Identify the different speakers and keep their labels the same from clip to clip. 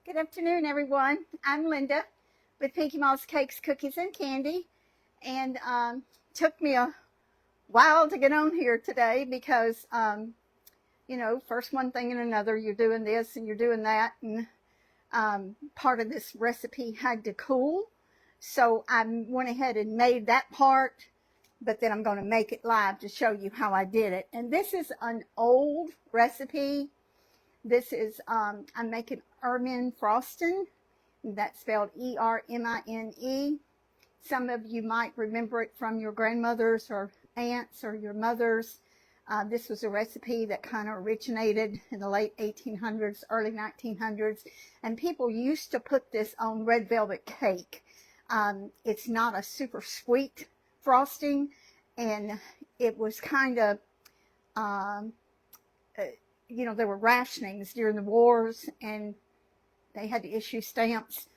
Speaker 1: Good afternoon, everyone. I'm Linda with Pinky Moss Cakes, Cookies, and Candy. And took me a while to get on here today because, first one thing and another, you're doing this and you're doing that. And part of this recipe had to cool. So I went ahead and made that part, but then I'm going to make it live to show you how I did it. And this is an old recipe. This is, I'm making ermine frosting. That's spelled E-R-M-I-N-E. Some of you might remember it from your grandmothers or aunts or your mothers. This was a recipe that kind of originated in the late 1800s, early 1900s. And people used to put this on red velvet cake. It's not a super sweet frosting. And it was kind of... there were rationings during the wars, and they had to issue stamps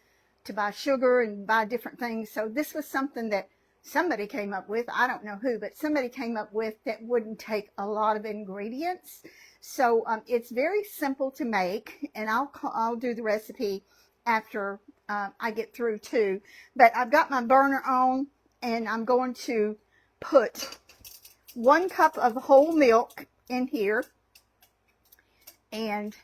Speaker 1: to buy sugar and buy different things. So this was something that somebody came up with. I don't know who, but somebody came up with that wouldn't take a lot of ingredients. So it's very simple to make, and I'll do the recipe after I get through too. But I've got my burner on, and I'm going to put 1 cup of whole milk in here and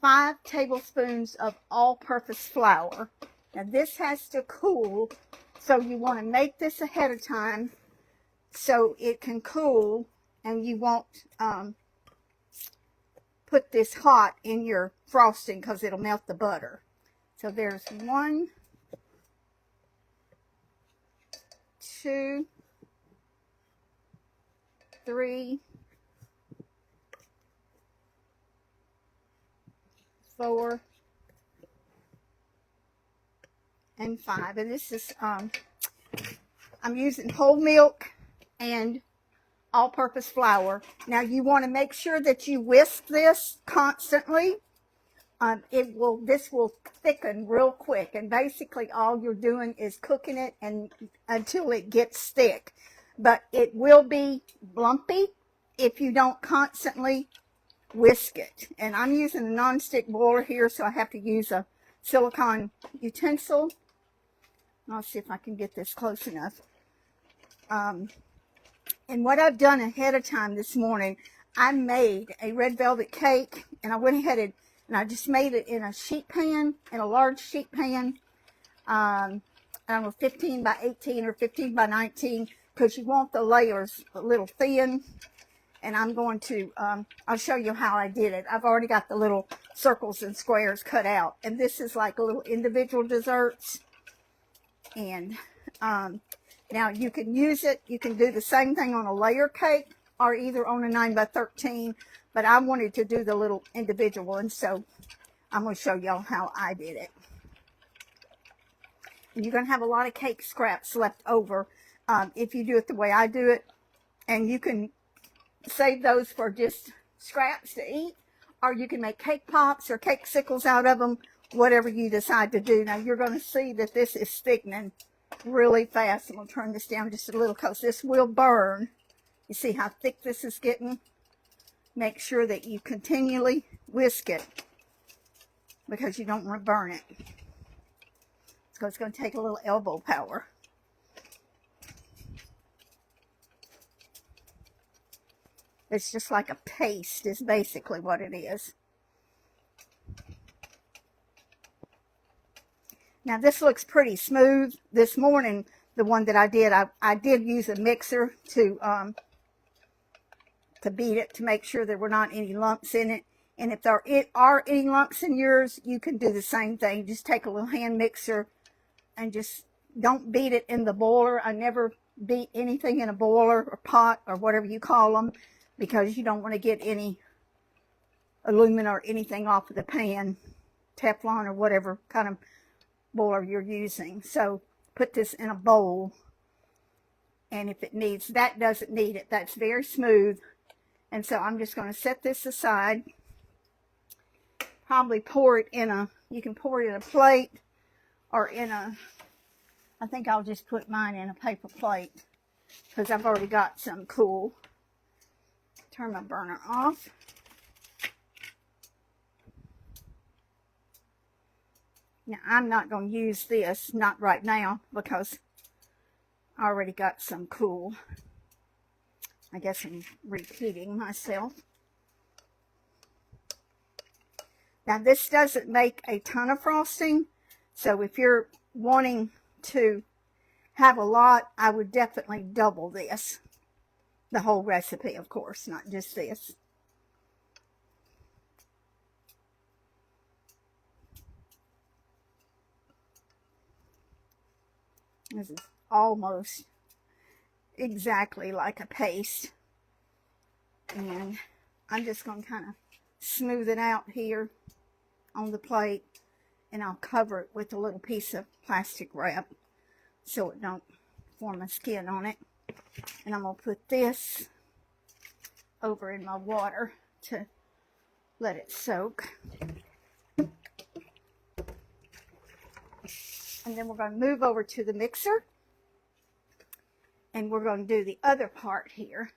Speaker 1: 5 tablespoons of all-purpose flour. Now this has to cool, so you want to make this ahead of time so it can cool, and you won't put this hot in your frosting because it'll melt the butter. So there's 1, 2, 3, 4, and 5. And this is, I'm using whole milk and all-purpose flour. Now you want to make sure that you whisk this constantly. This will thicken real quick, and basically all you're doing is cooking it and until it gets thick. But it will be lumpy if you don't constantly whisk it. And I'm using a non-stick boiler here, so I have to use a silicone utensil. I'll see if I can get this close enough. And what I've done ahead of time this morning, I made a red velvet cake, and I went ahead and I just made it in a sheet pan, in a large sheet pan. I don't know, 15 by 18 or 15 by 19, because you want the layers a little thin. And I'm going to, I'll show you how I did it. I've already got the little circles and squares cut out. And this is like a little individual desserts. And now you can use it. You can do the same thing on a layer cake or either on a 9 by 13. But I wanted to do the little individual one. So I'm going to show y'all how I did it. And you're going to have a lot of cake scraps left over if you do it the way I do it. And you can save those for just scraps to eat, or you can make cake pops or cake sickles out of them, whatever you decide to do. Now you're going to see that this is thickening really fast. I'm going to turn this down just a little because this will burn. You see how thick this is getting? Make sure that you continually whisk it because you don't want to burn it. So it's going to take a little elbow power. It's just like a paste is basically what it is. Now this looks pretty smooth. This morning, the one that I did use a mixer to beat it to make sure there were not any lumps in it. And if there are any lumps in yours, you can do the same thing. Just take a little hand mixer and just don't beat it in the boiler. I never beat anything in a boiler or pot or whatever you call them, because you don't want to get any aluminum or anything off of the pan, Teflon or whatever kind of boiler you're using. So put this in a bowl, and if it needs, that doesn't need it. That's very smooth. And so I'm just going to set this aside. Probably pour it in a, you can pour it in a plate or in a, I think I'll just put mine in a paper plate because I've already got some cool. Turn my burner off. Now, I'm not going to use this, not right now, because I already got some cool. I guess I'm repeating myself. Now, this doesn't make a ton of frosting, so if you're wanting to have a lot, I would definitely double this. The whole recipe, of course, not just this. This is almost exactly like a paste. And I'm just going to kind of smooth it out here on the plate, and I'll cover it with a little piece of plastic wrap so it don't form a skin on it. And I'm going to put this over in my water to let it soak. And then we're going to move over to the mixer, and we're going to do the other part here.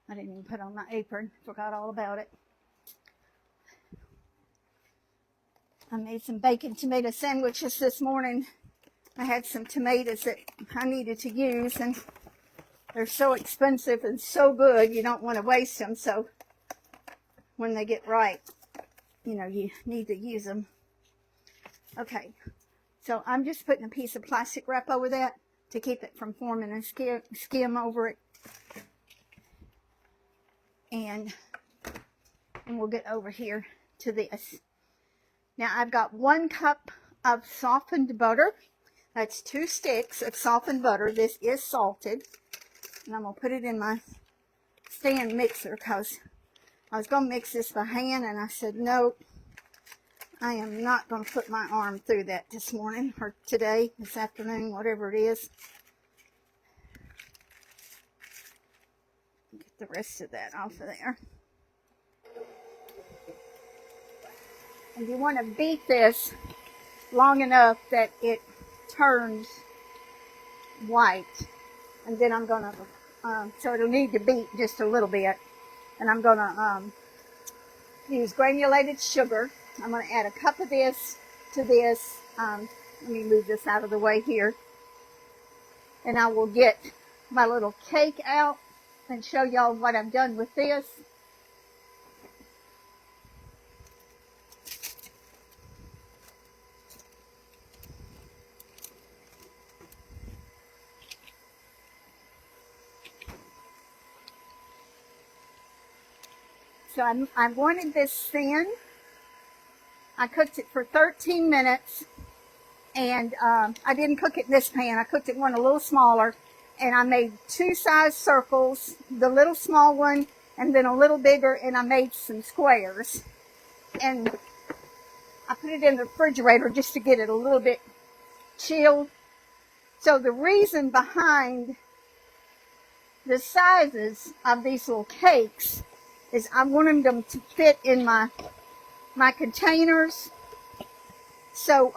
Speaker 1: I didn't even put on my apron, forgot all about it. I made some bacon tomato sandwiches this morning. I had some tomatoes that I needed to use, and they're so expensive and so good, you don't want to waste them. So when they get ripe, you know, you need to use them. Okay, so I'm just putting a piece of plastic wrap over that to keep it from forming a skim over it. And we'll get over here to this. Now I've got 1 cup of softened butter. That's 2 sticks of softened butter. This is salted. And I'm going to put it in my stand mixer because I was going to mix this by hand, and I said, no, I am not going to put my arm through that this morning or today, this afternoon, whatever it is. Get the rest of that off of there. And you want to beat this long enough that it turns white. And then I'm going to, so it'll need to beat just a little bit. And I'm going to use granulated sugar. I'm going to add a cup of this to this. Let me move this out of the way here. And I will get my little cake out and show y'all what I've done with this. So I wanted this thin. I cooked it for 13 minutes, and I didn't cook it in this pan. I cooked it in one a little smaller, and I made 2 size circles, the little small one, and then a little bigger, and I made some squares. And I put it in the refrigerator just to get it a little bit chilled. So the reason behind the sizes of these little cakes is I wanted them to fit in my containers. So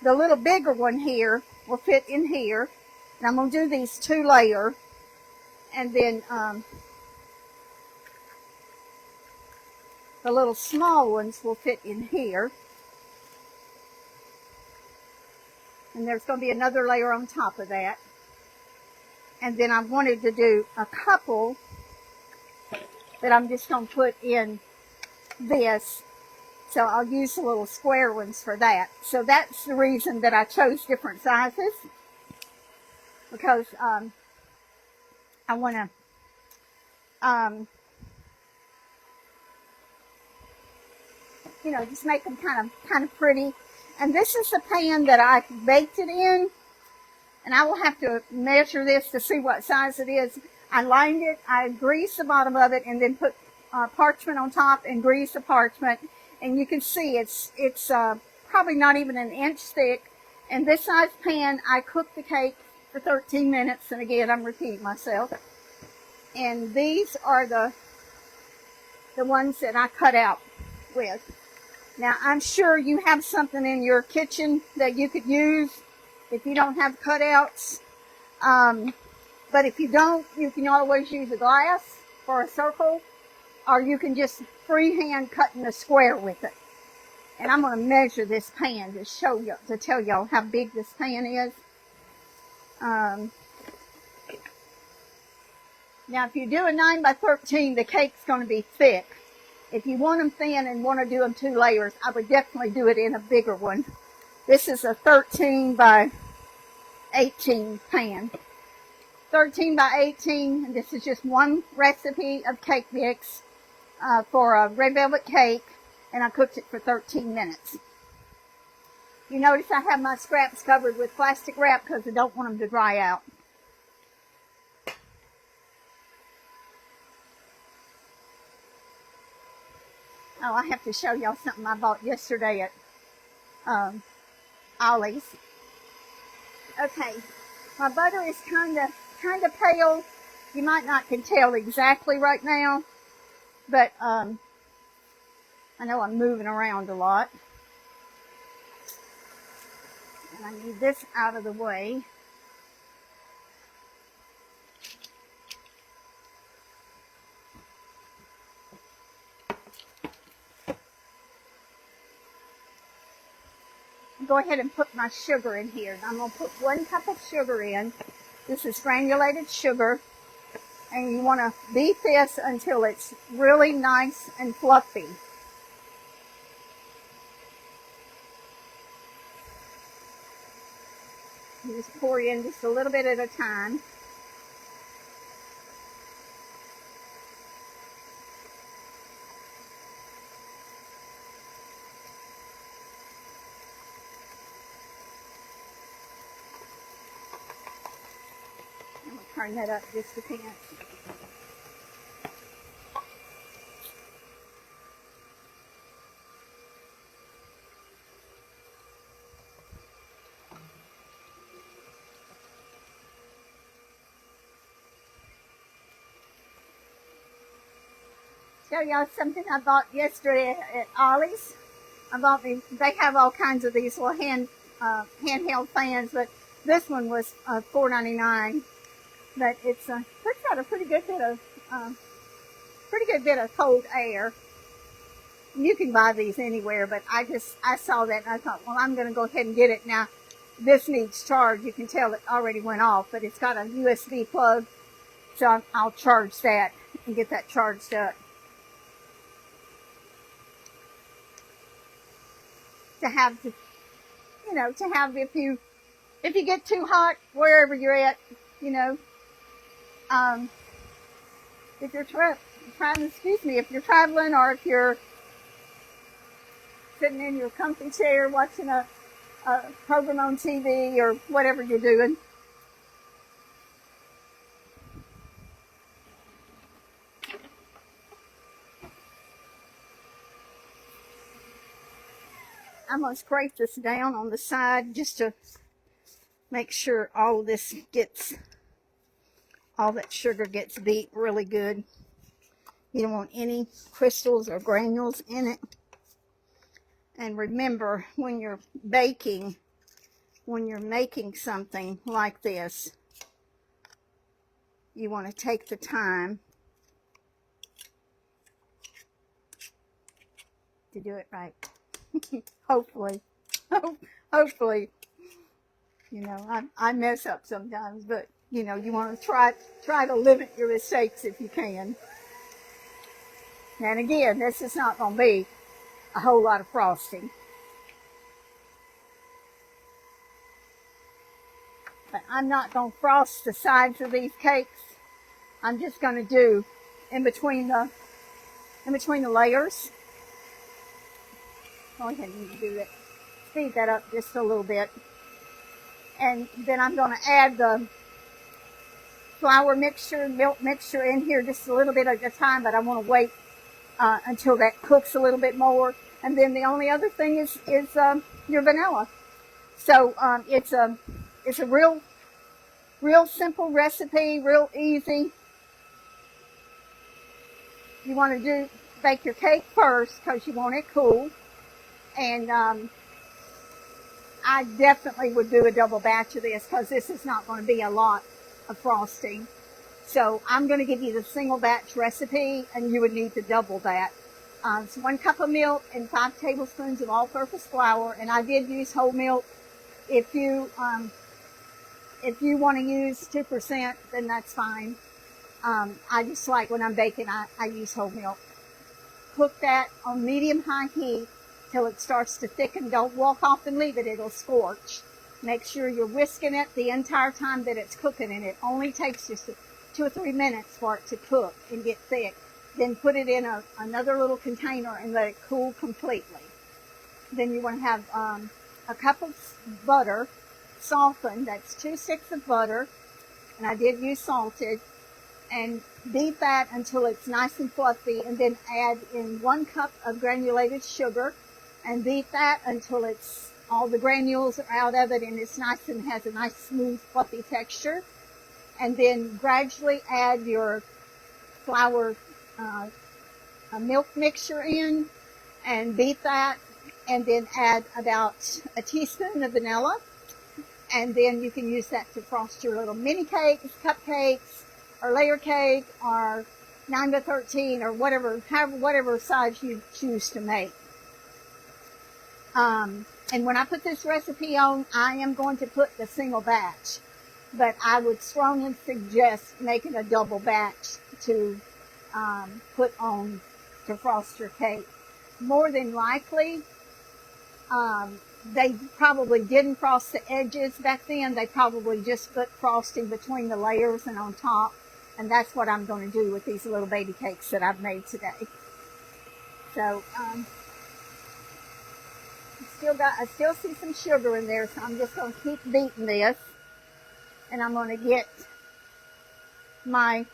Speaker 1: the little bigger one here will fit in here. And I'm going to do these 2 layer. And then the little small ones will fit in here. And there's going to be another layer on top of that. And then I wanted to do a couple that I'm just going to put in this. So I'll use the little square ones for that. So that's the reason that I chose different sizes. Because I want to, you know, just make them kind of pretty. And this is the pan that I baked it in. And I will have to measure this to see what size it is. I lined it, I greased the bottom of it, and then put parchment on top and greased the parchment. And you can see it's probably not even an inch thick. And this size pan, I cooked the cake for 13 minutes. And again, I'm repeating myself. And these are the ones that I cut out with. Now, I'm sure you have something in your kitchen that you could use if you don't have cutouts. But if you don't, you can always use a glass for a circle. or you can just freehand cut in a square with it. And I'm going to measure this pan to show you, to tell y'all how big this pan is. Now, if you do a 9 by 13, the cake's going to be thick. If you want them thin and want to do them 2 layers, I would definitely do it in a bigger one. This is a 13 by 18 pan. 13 by 18, and this is just one recipe of cake mix for a red velvet cake, and I cooked it for 13 minutes. You notice I have my scraps covered with plastic wrap because I don't want them to dry out. Oh, I have to show y'all something I bought yesterday at Ollie's. Okay, my butter is kind of pale. You might not can tell exactly right now, but I know I'm moving around a lot. And I need this out of the way. Go ahead and put my sugar in here. I'm going to put 1 cup of sugar in. This is granulated sugar. And you want to beat this until it's really nice and fluffy. You just pour in just a little bit at a time. I'm going to turn that up just a pinch. Show y'all something I bought yesterday at Ollie's. They have all kinds of these little handheld fans, but this one was $4.99. But it's got a pretty good bit of cold air. You can buy these anywhere, but I saw that and I thought, well, I'm going to go ahead and get it now. This needs charge. You can tell it already went off, but it's got a USB plug, so I'll charge that and get that charged up. To have if you get too hot wherever you're at, if you're if you're traveling or if you're sitting in your comfy chair watching a program on TV or whatever you're doing. I'm going to scrape this down on the side just to make sure all of this all that sugar gets beat really good. You don't want any crystals or granules in it. And remember, when you're baking, when you're making something like this, you want to take the time to do it right. Hopefully. Hopefully. I mess up sometimes, but you want to try to limit your mistakes if you can. And again, this is not going to be a whole lot of frosting. But I'm not going to frost the sides of these cakes. I'm just going to do in between the layers. Go ahead and do that. Speed that up just a little bit. And then I'm going to add the flour mixture, milk mixture in here just a little bit at a time, but I want to wait until that cooks a little bit more. And then the only other thing is your vanilla. So it's a real simple recipe, real easy. You want to bake your cake first because you want it cool. And I definitely would do a double batch of this because this is not going to be a lot of frosting. So I'm going to give you the single batch recipe, and you would need to double that. It's 1 cup of milk and 5 tablespoons of all-purpose flour, and I did use whole milk. If you want to use 2%, then that's fine. I just like when I'm baking, I use whole milk. Cook that on medium-high heat till it starts to thicken. Don't walk off and leave it. It'll scorch. Make sure you're whisking it the entire time that it's cooking, and it only takes just 2 or 3 minutes for it to cook and get thick. Then put it in another little container and let it cool completely. Then you want to have a cup of butter, softened. That's 2 sticks of butter, and I did use salted. And beat that until it's nice and fluffy, and then add in 1 cup of granulated sugar, and beat that until it's all the granules are out of it and it's nice and has a nice smooth fluffy texture. And then gradually add your flour milk mixture in and beat that, and then add about a teaspoon of vanilla, and then you can use that to frost your little mini cakes, cupcakes, or layer cake, or 9 by 13, or whatever size you choose to make. And when I put this recipe on, I am going to put the single batch, but I would strongly suggest making a double batch to put on to frost your cake. More than likely, they probably didn't frost the edges back then. They probably just put frosting between the layers and on top. And that's what I'm going to do with these little baby cakes that I've made today. So, I still see some sugar in there, so I'm just going to keep beating this. And I'm going to get my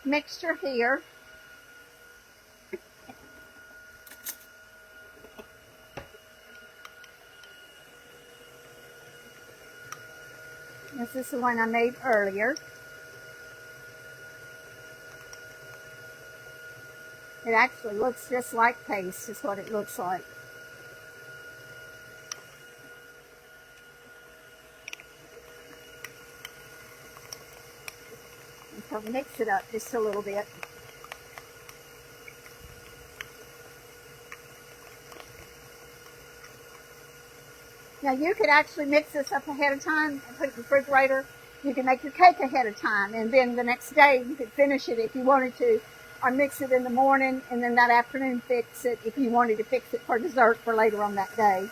Speaker 1: mixture here. This is the one I made earlier. It actually looks just like paste, is what it looks like. And so mix it up just a little bit. Now you could actually mix this up ahead of time and put it in the refrigerator. You can make your cake ahead of time, and then the next day you could finish it if you wanted to, or mix it in the morning and then that afternoon fix it if you wanted to fix it for dessert for later on that day.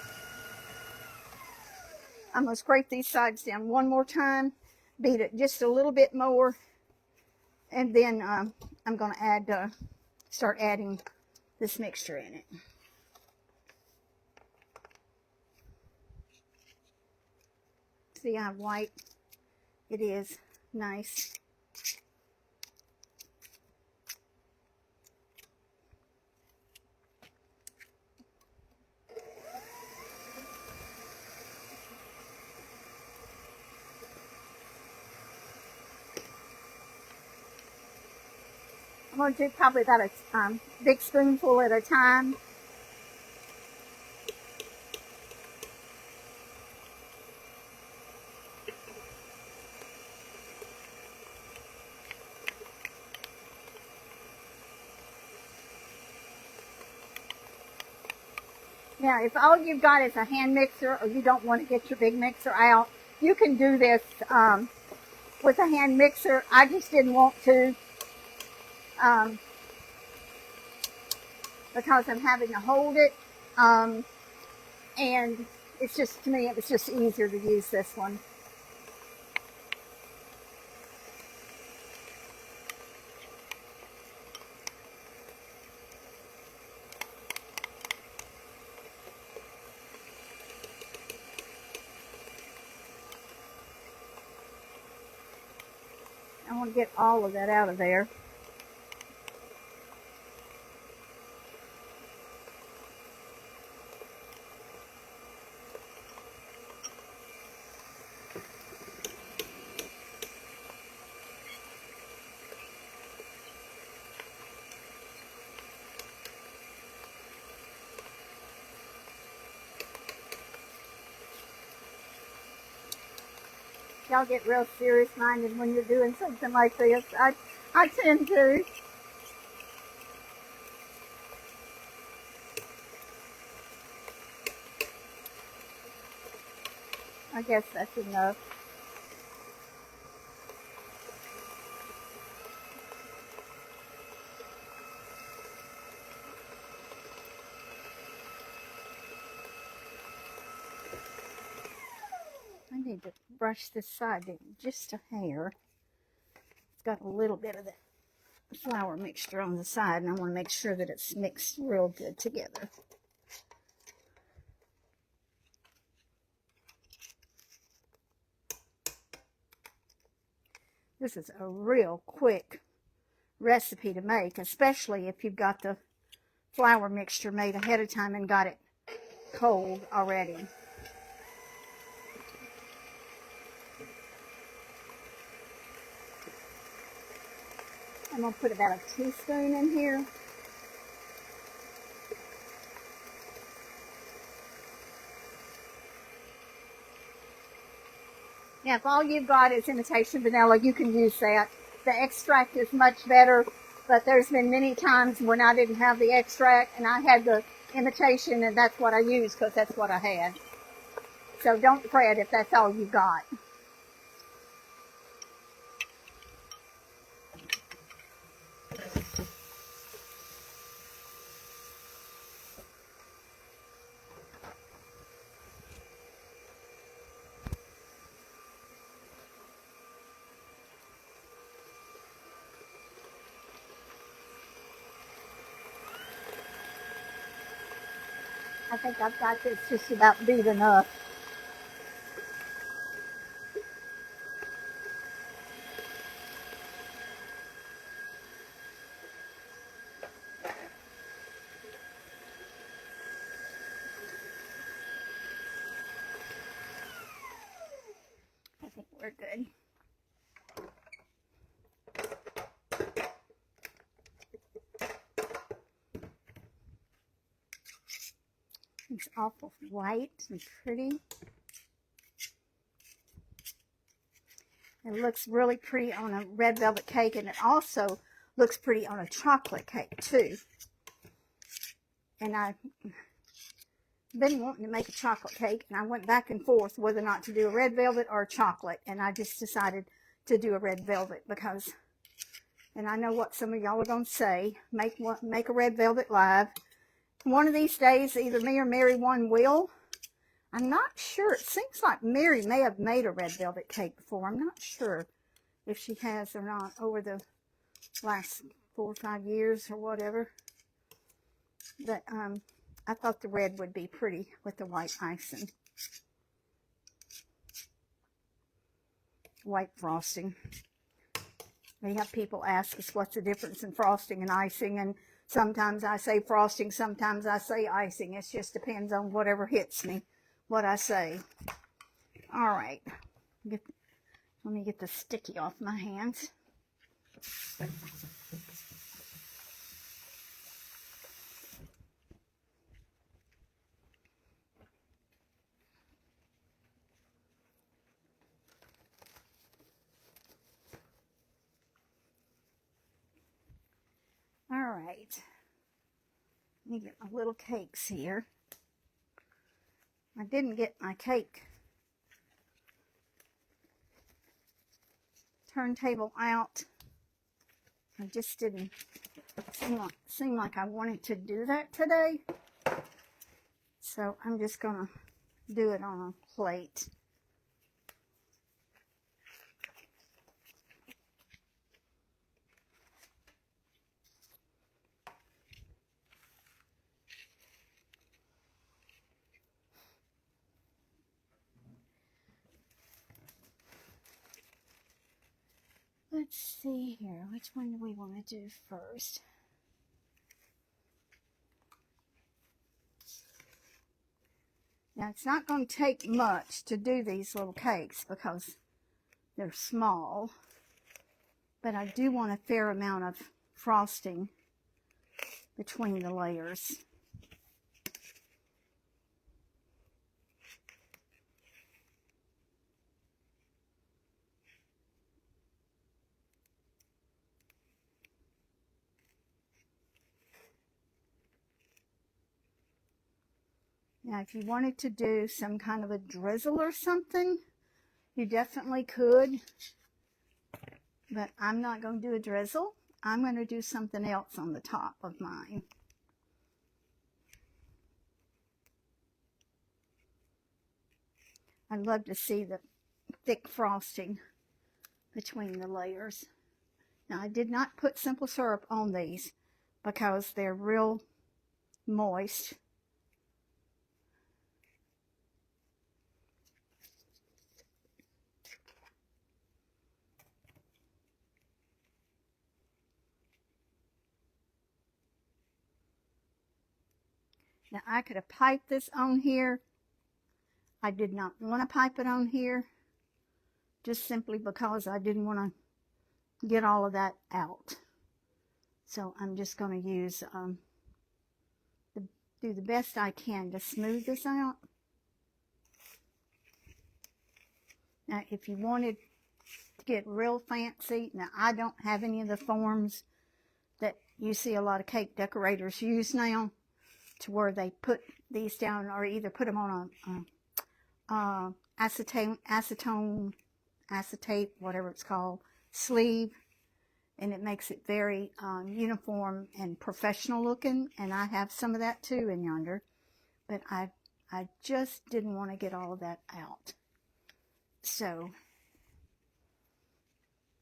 Speaker 1: I'm going to scrape these sides down one more time, beat it just a little bit more, and then I'm going to start adding this mixture in it. See how white it is? Nice. I'm going to do probably about a big spoonful at a time. Now, if all you've got is a hand mixer, or you don't want to get your big mixer out, you can do this with a hand mixer. I just didn't want to because I'm having to hold it, and it's just, to me, it was just easier to use this one. I want to get all of that out of there. y'all get real serious-minded when you're doing something like this. I tend to. I guess that's enough. I need to brush this side down just a hair. It's got a little bit of the flour mixture on the side, and I want to make sure that it's mixed real good together. This is a real quick recipe to make, especially if you've got the flour mixture made ahead of time and got it cold already. I'm going to put about a teaspoon in here. Now, if all you've got is imitation vanilla, you can use that. The extract is much better, but there's been many times when I didn't have the extract and I had the imitation, and that's what I used because that's what I had. So don't fret if that's all you got. I think I've got this just about beat enough. I think we're good. It's awful white and pretty. It looks really pretty on a red velvet cake, and it also looks pretty on a chocolate cake too. And I've been wanting to make a chocolate cake, and I went back and forth whether or not to do a red velvet or a chocolate, and I just decided to do a red velvet because, and I know what some of y'all are going to say, make a red velvet live. One of these days, either me or Mary One will. I'm not sure. It seems like Mary may have made a red velvet cake before. I'm not sure if she has or not over the last 4 or 5 years or whatever. But I thought the red would be pretty with the white icing. White frosting. We have people ask us what's the difference in frosting and icing, and sometimes I say frosting, sometimes I say icing. It just depends on whatever hits me, what I say. All right. Let me get the sticky off my hands. All right. Let me get my little cakes here. I didn't get my cake turntable out. I just didn't seem like I wanted to do that today. So I'm just going to do it on a plate. Let's see here. Which one do we want to do first? Now, it's not going to take much to do these little cakes because they're small. But I do want a fair amount of frosting between the layers. Now, if you wanted to do some kind of a drizzle or something, you definitely could. But I'm not going to do a drizzle. I'm going to do something else on the top of mine. I love to see the thick frosting between the layers. Now, I did not put simple syrup on these because they're real moist. Now, I could have piped this on here. I did not want to pipe it on here, just simply because I didn't want to get all of that out. So I'm just going to use, do the best I can to smooth this out. Now, if you wanted to get real fancy, now I don't have any of the forms that you see a lot of cake decorators use now, to where they put these down, or either put them on a acetate, whatever it's called, sleeve, and it makes it very uniform and professional looking. And I have some of that too in yonder, but I just didn't want to get all of that out. So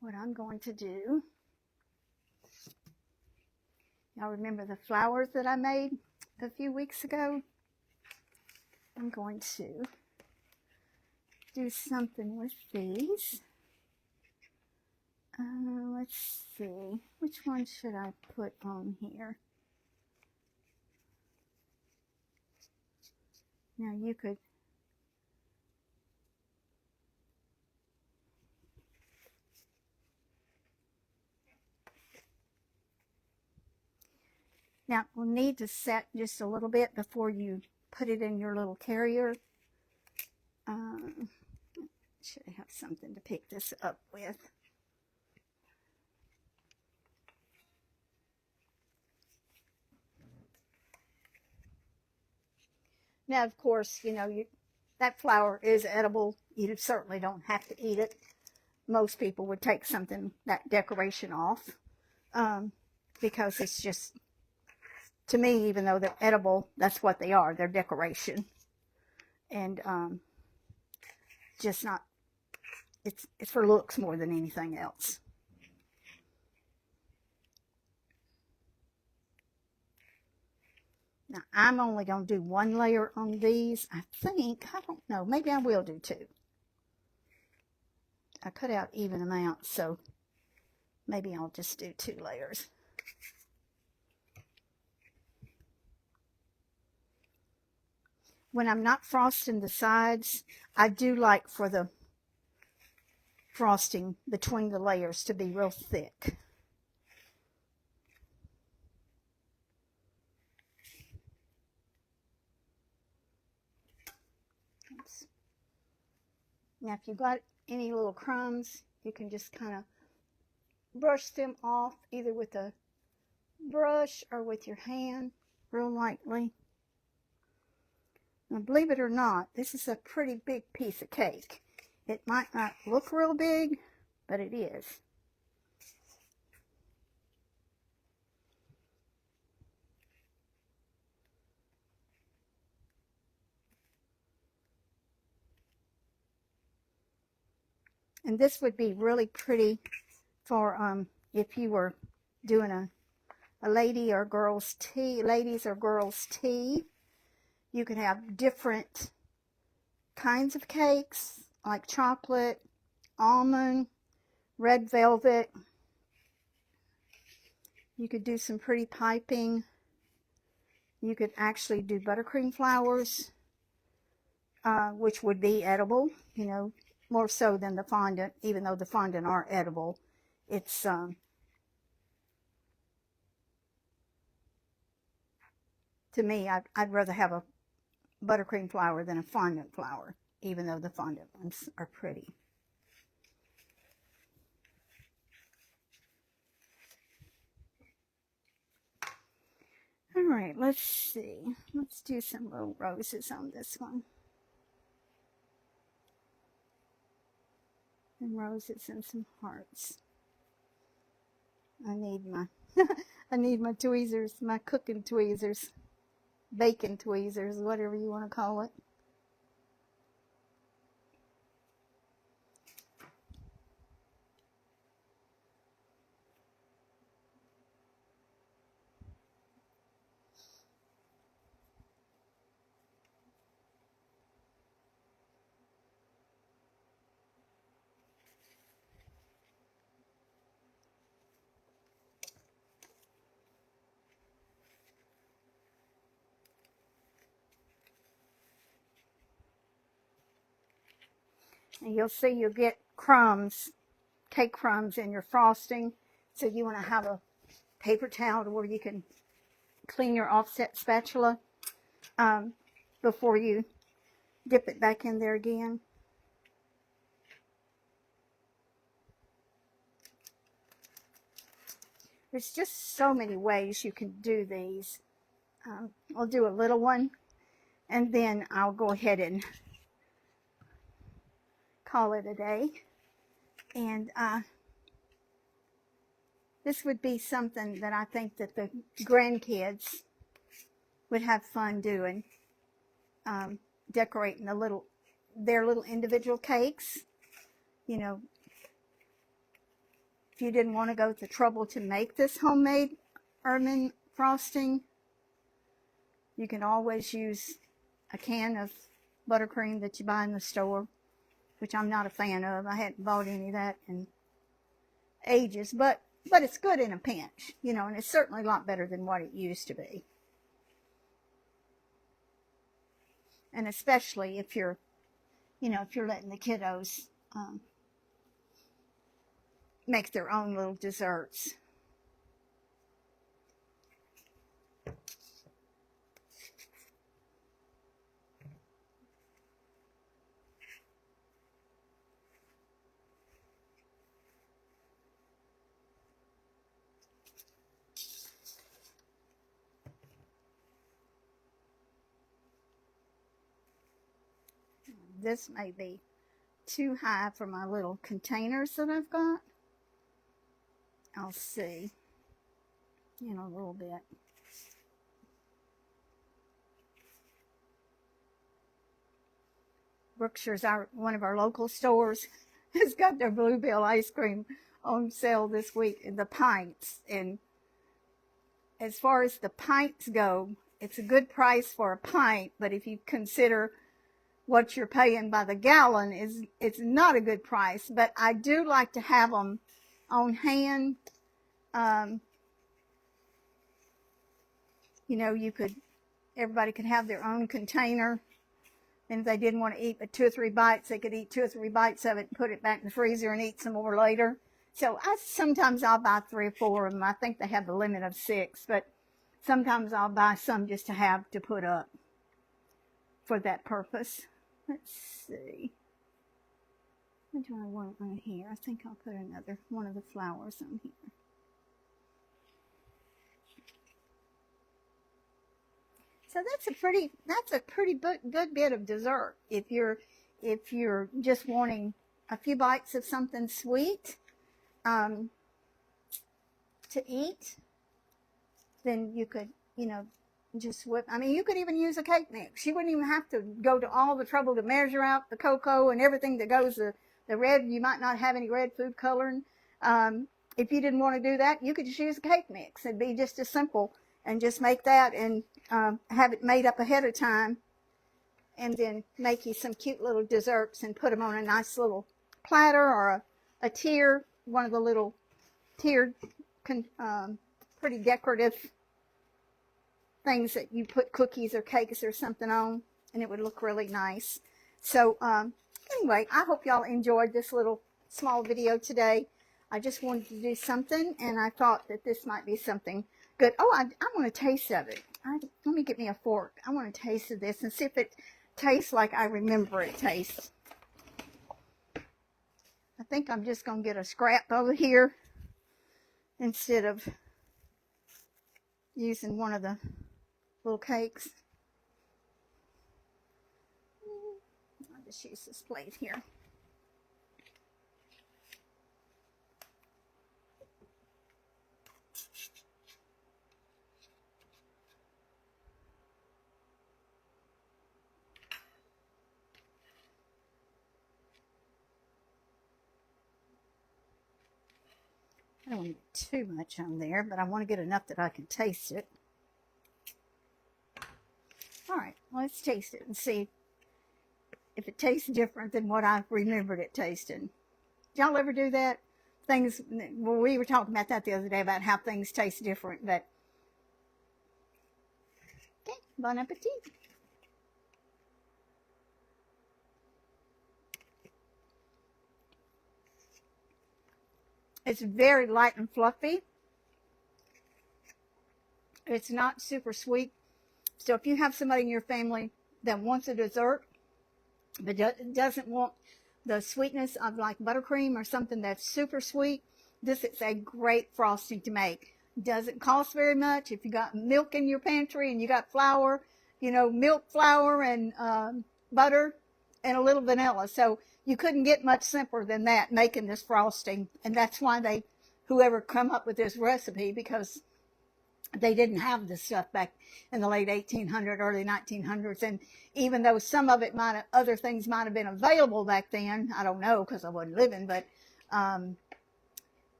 Speaker 1: what I'm going to do, y'all remember the flowers that I made a few weeks ago? I'm going to do something with these. Let's see, which one should I put on here? Now you could now we'll need to set just a little bit before you put it in your little carrier. Should I have something to pick this up with? Now, of course, you know, that flour is edible. You certainly don't have to eat it. Most people would take something, that decoration off, because it's just, to me, even though they're edible, that's what they are. They're decoration. And just not, it's for looks more than anything else. Now, I'm only going to do one layer on these. I think, I don't know, maybe I will do two. I cut out even amounts, so maybe I'll just do 2 layers. When I'm not frosting the sides, I do like for the frosting between the layers to be real thick. Oops. Now, if you've got any little crumbs, you can just kind of brush them off, either with a brush or with your hand, real lightly. Now, believe it or not, this is a pretty big piece of cake. It might not look real big, but it is. And this would be really pretty for if you were doing a lady or girl's tea, ladies or girls' tea. You could have different kinds of cakes, like chocolate, almond, red velvet. You could do some pretty piping. You could actually do buttercream flowers, which would be edible, you know, more so than the fondant, even though the fondant are edible. It's, to me, I'd rather have a buttercream flower than a fondant flower, even though the fondant ones are pretty. All right. right, let's see. Let's do some little roses on this one. And roses and some hearts. I need my I need my tweezers, my cooking tweezers, bacon tweezers, whatever you want to call it. And you'll see you'll get crumbs, cake crumbs in your frosting. So you want to have a paper towel where you can clean your offset spatula before you dip it back in there again. There's just so many ways you can do these. I'll do a little one, and then I'll go ahead and call it a day. And this would be something that I think that the grandkids would have fun doing, decorating their little individual cakes. You know, if you didn't want to go to trouble to make this homemade ermine frosting, you can always use a can of buttercream that you buy in the store, which I'm not a fan of. I hadn't bought any of that in ages, but it's good in a pinch, you know, and it's certainly a lot better than what it used to be. And especially if you're, you know, if you're letting the kiddos make their own little desserts. This may be too high for my little containers that I've got. I'll see in a little bit. Brookshire's one of our local stores has got their Bluebell ice cream on sale this week in the pints. And as far as the pints go, it's a good price for a pint, but if you consider what you're paying by the gallon, it's not a good price. But I do like to have them on hand. You know, everybody could have their own container. And if they didn't want to eat but 2 or 3 bites, they could eat 2 or 3 bites of it and put it back in the freezer and eat some more later. So sometimes I'll buy 3 or 4 of them. I think they have the limit of 6, but sometimes I'll buy some just to have to put up for that purpose. Let's see. What do I want on here? I think I'll put another one of the flowers on here. So that's a pretty good bit of dessert. If you're just wanting a few bites of something sweet to eat, then you could, you know, just whip. I mean, you could even use a cake mix. You wouldn't even have to go to all the trouble to measure out the cocoa and everything that goes the red. You might not have any red food coloring. If you didn't want to do that, you could just use a cake mix. It'd be just as simple, and just make that and have it made up ahead of time, and then make you some cute little desserts and put them on a nice little platter or a tier, one of the little tiered, pretty decorative things that you put cookies or cakes or something on, and it would look really nice. So anyway, I hope y'all enjoyed this little small video today. I just wanted to do something, and I thought that this might be something good. Oh, I want a taste of it. Let me get me a fork. I want a taste of this and see if it tastes like I remember it tastes. I think I'm just going to get a scrap over here instead of using one of the little cakes. I'll just use this plate here. I don't want to get too much on there, but I want to get enough that I can taste it. All right, let's taste it and see if it tastes different than what I remembered it tasting. Did y'all ever do that? Things, well, we were talking about that the other day about how things taste different, but okay, bon appetit. It's very light and fluffy. It's not super sweet. So if you have somebody in your family that wants a dessert, but doesn't want the sweetness of like buttercream or something that's super sweet, this is a great frosting to make. Doesn't cost very much. If you got milk in your pantry and you got flour, you know, milk, flour, and butter, and a little vanilla. So you couldn't get much simpler than that making this frosting. And that's why whoever come up with this recipe, because they didn't have this stuff back in the late 1800s, early 1900s. And even though some of it other things might have been available back then, I don't know because I wasn't living, but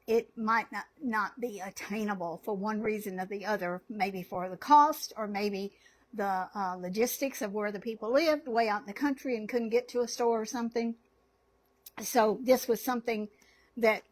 Speaker 1: it might not be attainable for one reason or the other, maybe for the cost or maybe the logistics of where the people lived way out in the country and couldn't get to a store or something. So this was something that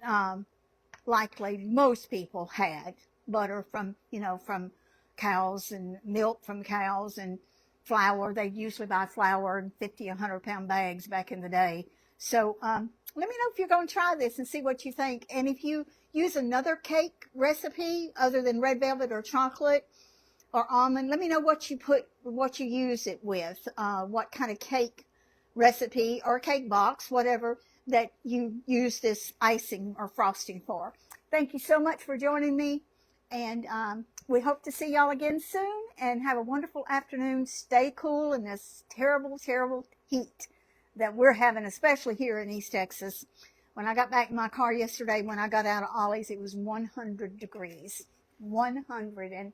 Speaker 1: likely most people had. Butter from, you know, from cows, and milk from cows, and flour. They usually buy flour in 50, 100-pound bags back in the day. So let me know if you're going to try this and see what you think. And if you use another cake recipe other than red velvet or chocolate or almond, let me know what you use it with, what kind of cake recipe or cake box, whatever, that you use this icing or frosting for. Thank you so much for joining me. And we hope to see y'all again soon, and have a wonderful afternoon. Stay cool in this terrible, terrible heat that we're having, especially here in East Texas. When I got back in my car yesterday, when I got out of Ollie's, it was 100 degrees. 100. And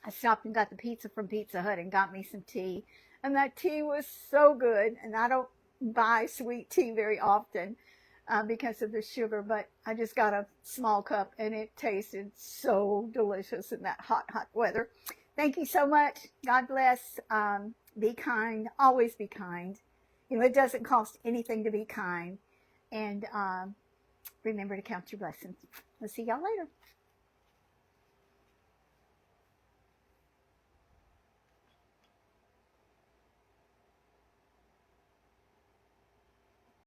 Speaker 1: I stopped and got the pizza from Pizza Hut and got me some tea. And that tea was so good. And I don't buy sweet tea very often. Because of the sugar, but I just got a small cup and it tasted so delicious in that hot, hot weather. Thank you so much. God bless. Be kind. Always be kind. You know, it doesn't cost anything to be kind. And remember to count your blessings. We'll see y'all later.